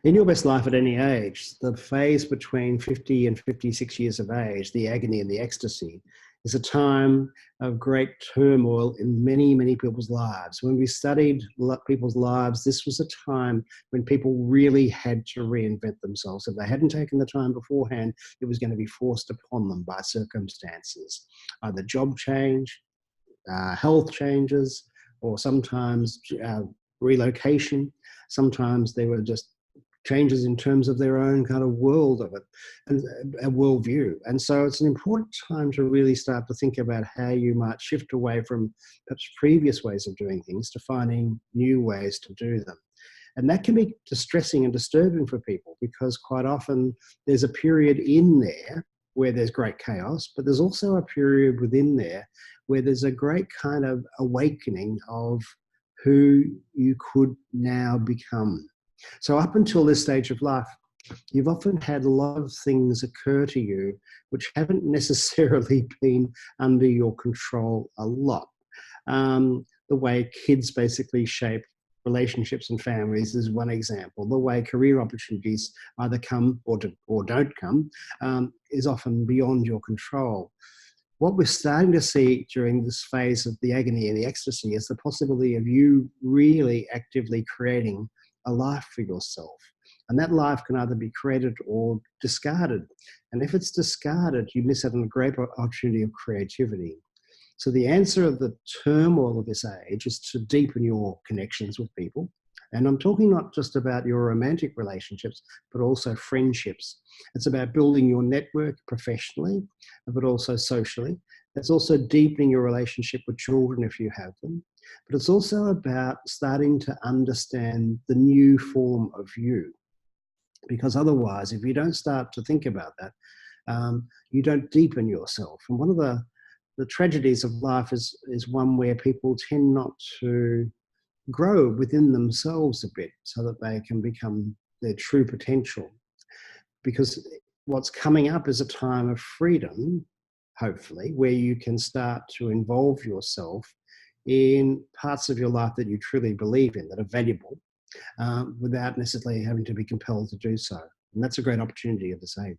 In your best life at any age, the phase between 50 and 56 years of age, the agony and the ecstasy, is a time of great turmoil in many, many people's lives. When we studied people's lives, this was a time when people really had to reinvent themselves. If they hadn't taken the time beforehand, it was going to be forced upon them by circumstances, either job change, health changes, or sometimes relocation. Sometimes they were just changes in terms of their own kind of world of it and a worldview. And so it's an important time to really start to think about how you might shift away from perhaps previous ways of doing things to finding new ways to do them. And that can be distressing and disturbing for people because quite often there's a period in there where there's great chaos, but there's also a period within there where there's a great kind of awakening of who you could now become. So up until this stage of life, you've often had a lot of things occur to you which haven't necessarily been under your control a lot. The way kids basically shape relationships and families is one example. The way career opportunities either come or don't come is often beyond your control. What we're starting to see during this phase of the agony and the ecstasy is the possibility of you really actively creating a life for yourself. And that life can either be created or discarded. And if it's discarded, you miss out on a great opportunity of creativity. So the answer of the turmoil of this age is to deepen your connections with people. And I'm talking not just about your romantic relationships, but also friendships. It's about building your network professionally, but also socially. It's also deepening your relationship with children if you have them. But it's also about starting to understand the new form of you. Because otherwise, if you don't start to think about that, you don't deepen yourself. And one of the tragedies of life is one where people tend not to grow within themselves a bit so that they can become their true potential. Because what's coming up is a time of freedom, hopefully, where you can start to involve yourself in parts of your life that you truly believe in, that are valuable, without necessarily having to be compelled to do so. And that's a great opportunity at this age.